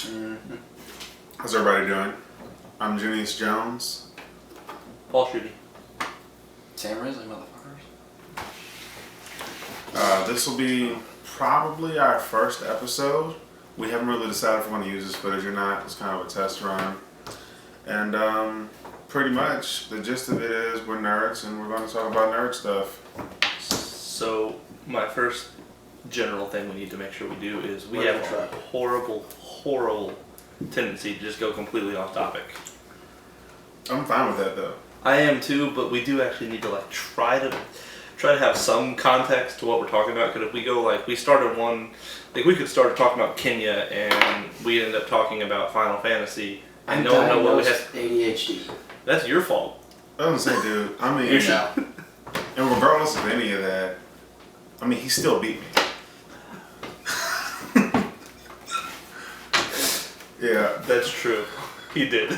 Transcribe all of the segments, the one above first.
Mm-hmm. How's everybody doing? I'm Junius Jones. Paul Shooty. Sam Risley, motherfuckers. This will be probably our first episode. We haven't really decided if we want to use this footage or not. It's kind of a test run. And pretty much the gist of it is we're nerds and we're going to talk about nerd stuff. So my first general thing we need to make sure we do is we have a horrible tendency to just go completely off topic. I'm fine with that though. I am too, but we do actually need to try to have some context to what we're talking about. Because if we go we started one, we could start talking about Kenya and we end up talking about Final Fantasy. I'm no one know what we have. ADHD. That's your fault. I was gonna say, dude. I mean, and regardless of any of that, I mean, he still beat me. Yeah, that's true. He did.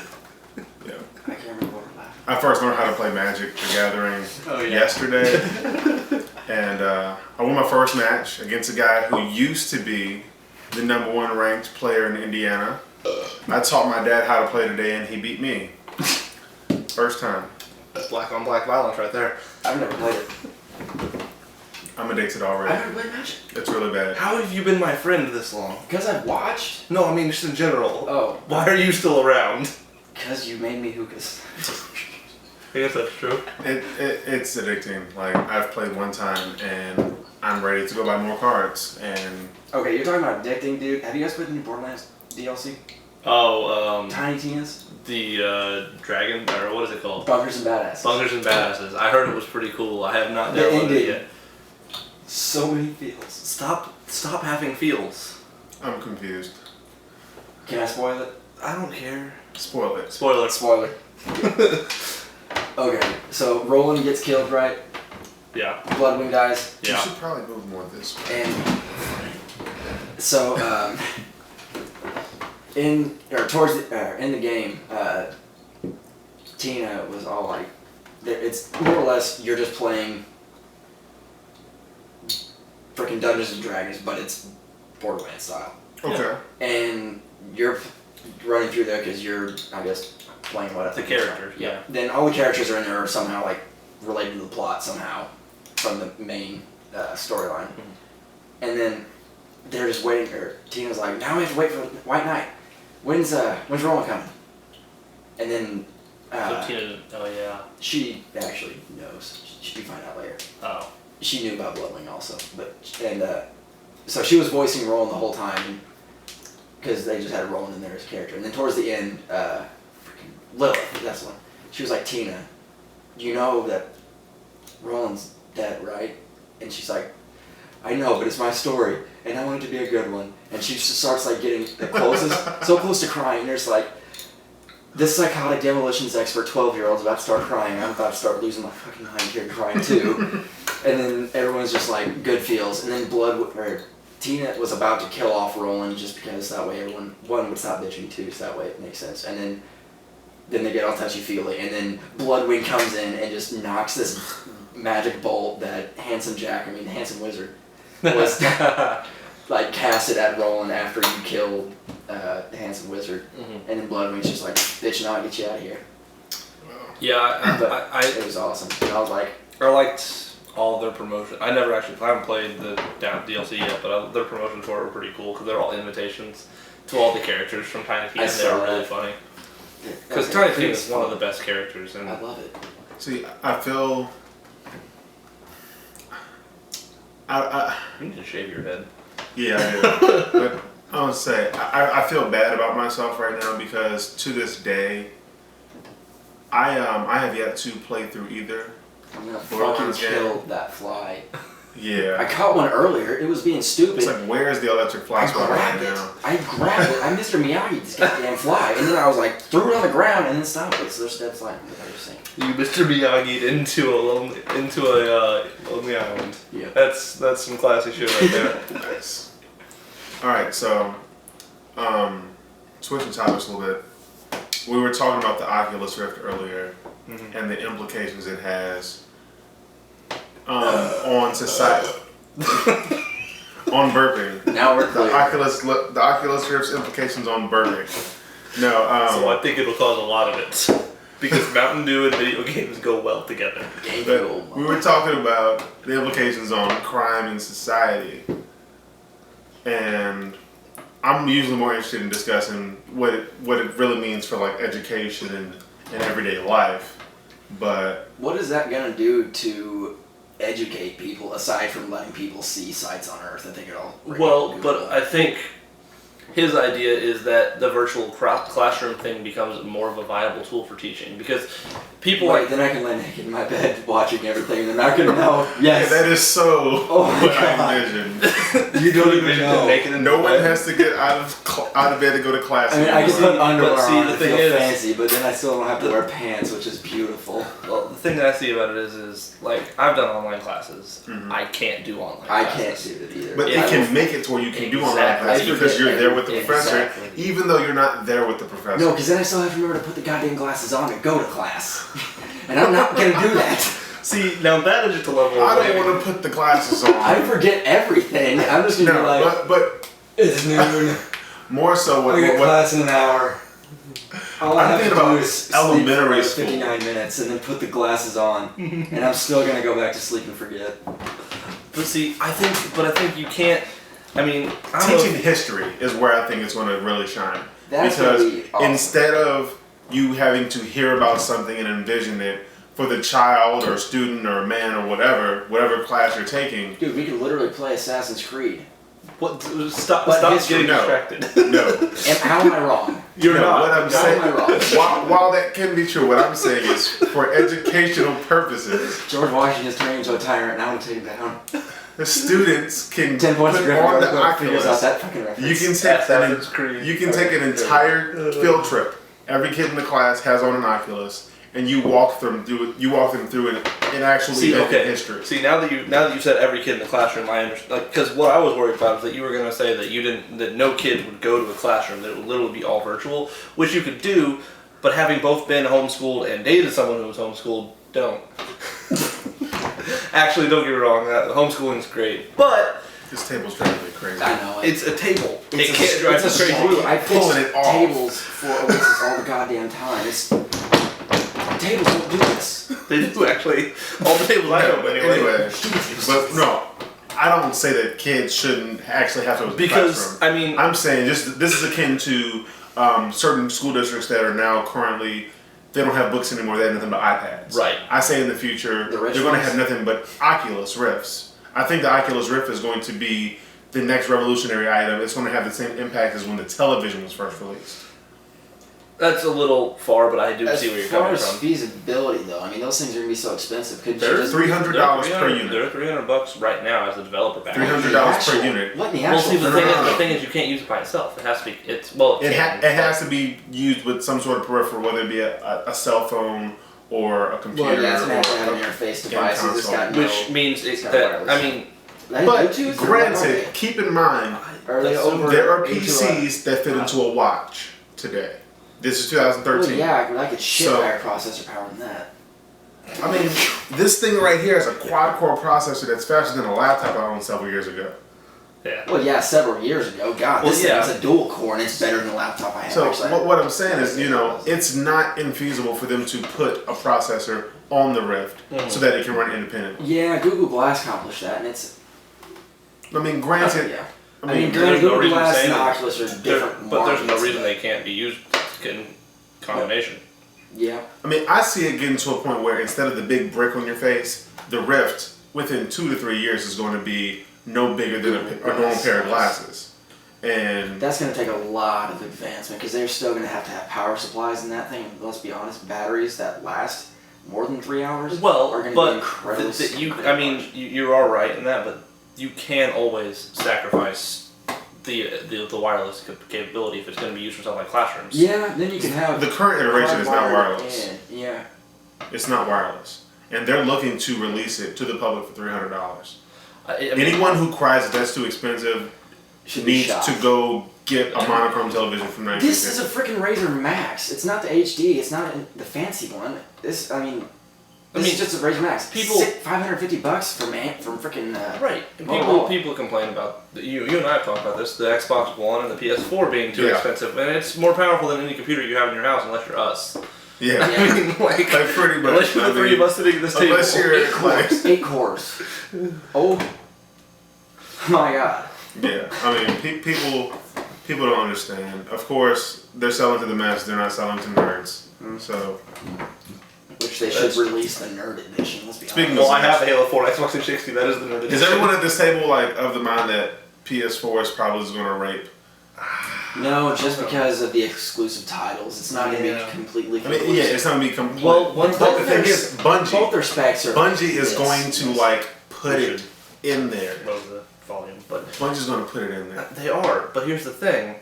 Yeah. I can't remember what we're laughing. I first learned how to play Magic the Gathering yesterday, and I won my first match against a guy who used to be the #1 ranked player in Indiana. I taught my dad how to play today, and he beat me. First time. That's black on black violence right there. I've never played it. I'm addicted already. I've never played Magic. It's really bad. How have you been my friend this long? Because I've watched. No, I mean just in general. Oh. Why are you still around? Because you made me hookahs. I guess that's true. It's addicting. I've played one time, and I'm ready to go buy more cards. And Okay, you're talking about addicting, dude. Have you guys played the new Borderlands DLC? Oh, Tiny Tina's? the Dragon, or what is it called? Bunkers and Badasses. Bunkers and Badasses. I heard it was pretty cool. I have not The downloaded indie. it yet. So many feels. Stop having feels. I'm confused. Can I spoil it? I don't care. Spoil it. Spoiler. Spoiler. Okay, so Roland gets killed, right? Yeah. Bloodwing dies. You Yeah. should probably move more this way. And so, in the game, Tina was all like, it's more or less you're just playing freaking Dungeons and Dragons, but it's Borderlands style. Okay. And you're running through there because you're, I guess, playing what? The characters, yeah. Then all the characters are in there somehow related to the plot somehow from the main storyline. Mm-hmm. And then they're just waiting. Tina's like, now we have to wait for White Knight. When's Roland coming? And then So Tina, oh yeah. she actually knows. You find out later. Oh. She knew about Bloodwing also, so she was voicing Roland the whole time because they just had Roland in there as a character. And then towards the end, freaking Lilith, that's the one. She was like, Tina, you know that Roland's dead, right? And she's like, I know, but it's my story, and I want it to be a good one. And she just starts getting so close to crying. And there's this psychotic demolitions expert 12-year-old's about to start crying. I'm about to start losing my fucking mind here and crying too. And then everyone's just good feels. And then Tina was about to kill off Roland just because that way everyone would stop bitching too, so that way it makes sense. And then they get all touchy-feely, and then Bloodwing comes in and just knocks this magic bolt that Handsome Wizard, was casted at Roland after you killed the Handsome Wizard. Mm-hmm. And then Bloodwing's just bitch, now I get you out of here. Yeah, It was awesome. And I was like, I liked all their promotion. I haven't played the DLC yet, but their promotions for it were pretty cool because they're all invitations to all the characters from Tiny Tina. They were really funny. Because Tiny Tina is one of the best characters. And I love it. See, I feel... you need to shave your head. Yeah, I do. But I would say, I feel bad about myself right now because to this day, I have yet to play through either. I'm gonna Borderlands fucking kill game. that fly. Yeah. I caught one earlier. It was being stupid. It's where's the electric fly spot right now? I grabbed it. I Mr. Miyagi this goddamn fly, and then I was threw it on the ground and then stopped it. So there's a dead fly. Like I was saying. You Mr. Miyagi'd into a lonely island. Yeah. That's some classy shit right there. Nice. All right, so switching topics a little bit. We were talking about the Oculus Rift earlier and the implications it has on society. on burping. Now we're clear. The Oculus Rift's implications on burping. No. So I think it'll cause a lot of it. Because Mountain Dew and video games go well together. But we were talking about the implications on crime in society. And I'm usually more interested in discussing what it really means for like education and everyday life. But what is that gonna do to educate people aside from letting people see sights on Earth? I think it'll. Well, but I think his idea is that the virtual classroom thing becomes more of a viable tool for teaching because people then I can lay naked in my bed watching everything. They're not gonna know. Yes, yeah, that is so what I envision. You don't even know. No one has to get out of bed to go to class. I mean, I can put underwear on the and thing feel is, fancy, but then I still don't have to wear pants, which is beautiful. Well, the thing that I see about it is like I've done online classes. Mm-hmm. I can't do online classes. I can't do it either. But it can make it to where you can do online classes because you're there with the professor, even though you're not there with the professor. No, because then I still have to remember to put the goddamn glasses on and go to class. And I'm not going to do that. See, now that is just a level I don't want to put the glasses on. I forget everything. I'm just going to be like, but it's noon. More so what... I got class in an hour. All I have to do is sleep for like 59 minutes and then put the glasses on. And I'm still going to go back to sleep and forget. But see, I think you can't... I mean... Teaching history is where I think it's going to really shine. That's because awesome. Instead of you having to hear about something and envision it for the child or student or man or whatever class you're taking. Dude, we could literally play Assassin's Creed. What? Stop getting distracted. No. And how am I wrong? You're not. What I'm how saying, am I wrong? while that can be true, what I'm saying is for educational purposes. George Washington's turning into a tyrant. Now I'm gonna take him down. The students can 10 points put on the Oculus. Out Oculus. that fucking reference. You can take an entire field trip. Every kid in the class has on an Oculus, and you walk them through it in actual history. See, now that you said every kid in the classroom, I understand. Like, because what I was worried about is that you were going to say that no kid would go to a classroom, that it would literally be all virtual, which you could do, but having both been homeschooled and dated someone who was homeschooled, don't. Actually, don't get me wrong, homeschooling is great, but this table's driving me crazy. I know. It's a table. It can't drive it's you crazy. I pulling fixed it off. tables for Oasis all the goddamn time. Tables don't do this. They do actually. All the tables I know anyway. But no, I don't say that kids shouldn't actually have to go to the classroom. I mean, I'm saying this is akin to certain school districts that are now currently. They don't have books anymore. They have nothing but iPads. Right. I say in the future they're going to have nothing but Oculus Rifts. I think the Oculus Rift is going to be the next revolutionary item. It's going to have the same impact as when the television was first released. That's a little far, but I do see where you're coming As far from. as feasibility, though, I mean, those things are going to be so expensive. They're $300 per unit. They're $300 right now as a developer package. $300 per unit. What in the Well, actual? see, the thing is, you can't use it by itself. It has to be. It has to be used with some sort of peripheral, whether it be a cell phone or a computer. Well, yeah, it's going to have an interface device. It's got which means that I mean. But granted, keep in mind, there are PCs that fit into a watch today. This is 2013. Well, yeah, but I could shit higher processor power than that. I mean, this thing right here is a quad-core processor that's faster than a laptop I owned several years ago. Yeah. Well, yeah, several years ago. God, this thing is a dual core, and it's better than the laptop I have. So what I'm saying is, it's not infeasible for them to put a processor on the Rift so that it can run independently. Yeah, Google Glass accomplished that, and it's... I mean, granted... yeah. I mean, Google Glass and Oculus are different but there's no reason they can't be used in combination. Yeah. I mean, I see it getting to a point where instead of the big brick on your face, the Rift, within 2 to 3 years, is going to be no bigger than a normal pair of glasses. And that's going to take a lot of advancement because they're still going to have power supplies in that thing. And let's be honest, batteries that last more than 3 hours are going to be incredibly you're all right in that, but you can always sacrifice the wireless capability if it's going to be used for something like classrooms. Yeah, then you can have... The current iteration is not wireless. Yeah. It's not wireless. And they're looking to release it to the public for $300. Anyone who cries that that's too expensive needs to go get a monochrome television from 1950. This is a freaking Razer Max. It's not the HD. It's not the fancy one. This is just a Razer Max. People $550 from freaking right. And people complain about you and I have talked about this. The Xbox One and the PS4 being too expensive, and it's more powerful than any computer you have in your house, unless you're us. Yeah, I mean, like pretty much. Unless you're the three of us sitting at this table. Unless you're 8 cores. Oh my god. Yeah, I mean, people don't understand. Of course, they're selling to the masses. They're not selling to nerds. So. Which they should release the nerd edition. Let's be Speaking honest. Well, I have the Halo 4 Xbox 360. That is the nerd edition. Is everyone at this table like of the mind that PS4 is probably going to rape? No, just because of the exclusive titles. It's not going to be completely I mean, yeah, it's not going to be complete. Well, but the thing is, both their specs are. Bungie is going to like put it in there. Lower the volume, but Bungie's going to put it in there. They are. But here's the thing.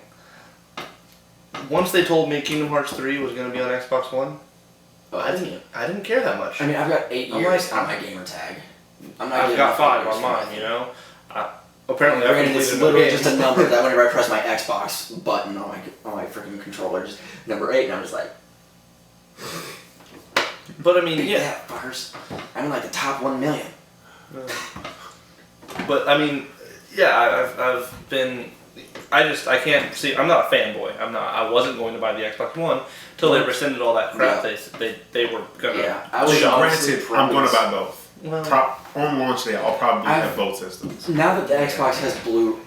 Once they told me Kingdom Hearts 3 was going to be on Xbox One, I didn't care that much. I mean, I've got 8 years on my gamer tag. I've got 5 on mine, you know? Apparently, granted, it's literally just a number that whenever I press my Xbox button on my freaking controller, just number 8, and I'm just like. But I mean, that fuckers. I'm in like the top 1 million. But I mean, yeah, I've been. I can't see. I'm not a fanboy. I wasn't going to buy the Xbox One until they rescinded all that crap. Yeah. They were gonna. Yeah, granted, I'm going to buy both. Well, on launch day, I'll probably have both systems. Now that the Xbox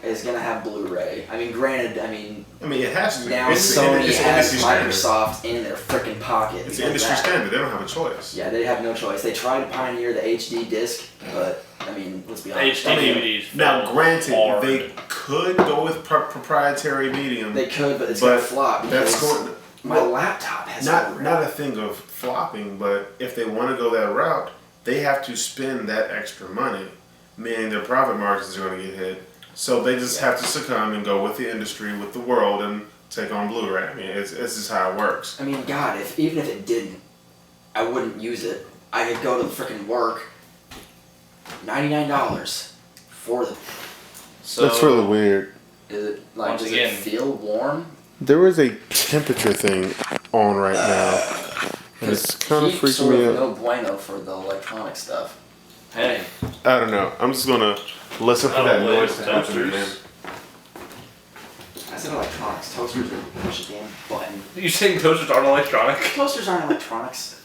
is gonna have Blu-ray. I mean, granted, I mean it has to. Now Sony has Microsoft in their freaking pocket. It's industry standard. They don't have a choice. Yeah, they have no choice. They tried to pioneer the HD disc, but I mean, let's be honest. HD DVDs. Now, granted, they could go with proprietary medium. They could, but it's gonna flop. That's going. My laptop has not a thing of flopping, but if they want to go that route, they have to spend that extra money, meaning their profit margins are going to get hit. So they just have to succumb and go with the industry, with the world, and take on Blu-ray. I mean, it's just how it works. I mean, God, even if it didn't, I wouldn't use it. I could go to the freaking work. $99 for the. So that's really weird. Is it like? Does it feel warm? There is a temperature thing on right now. And it's kind of freaking me out. No bueno for the electronic stuff. Hey. I don't know. I'm just gonna listen for that noise to happen, man. I said electronics. Toasters are push a damn button. You saying toasters aren't electronic? Toasters aren't electronics.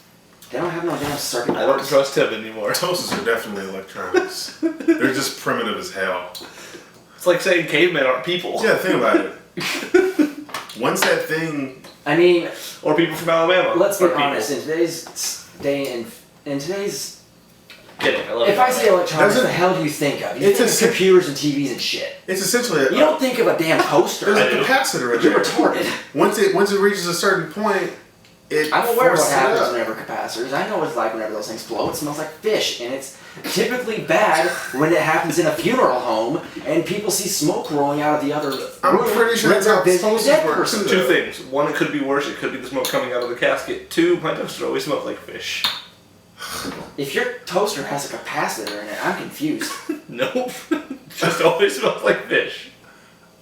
They don't have no damn circuit boards. I don't trust him anymore. Toasters are definitely electronics. They're just primitive as hell. It's like saying cavemen aren't people. Yeah, think about it. Once that thing. I mean, or people from Alabama. Let's be honest. In today's day, in today's. Kidding. If I say electronics, what the hell do you think of? You think of computers and TVs and shit. It's essentially. You don't think of a damn toaster. There's a capacitor in there. You're retarded. Once it reaches a certain point, I'm aware of what happens whenever capacitors. I know what it's like whenever those things blow. It smells like fish, and it's typically bad when it happens in a funeral home and people see smoke rolling out of the other room. I'm pretty sure that's how toasters work. Two things. One, it could be worse. It could be the smoke coming out of the casket. Two, my toaster always smells like fish. If your toaster has a capacitor in it, I'm confused. Nope. Just always smells like fish.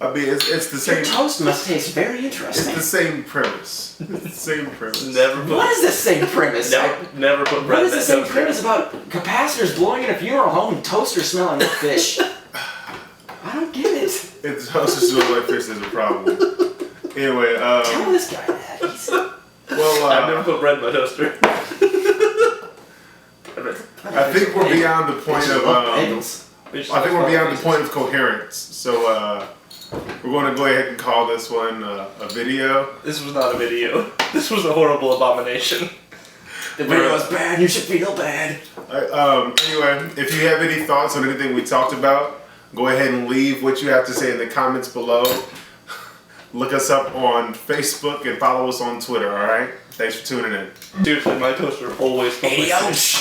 I mean, it's the same. Your toast must taste very interesting. It's the same premise. It's the same premise. What is the same premise? Never put bread What in is the same premise about capacitors blowing in a funeral home and toaster smelling like fish? I don't get it. If the toaster smells like fish, there's a problem. Anyway, tell this guy that. Well, I've never put bread in my toaster. I think we're beyond the point of. I think we're beyond the point of coherence. So. We're going to go ahead and call this one a video. This was not a video. This was a horrible abomination. The video was bad. You should feel bad. Anyway, if you have any thoughts on anything we talked about, go ahead and leave what you have to say in the comments below. Look us up on Facebook and follow us on Twitter, alright? Thanks for tuning in. Seriously, my toaster always smells like fish.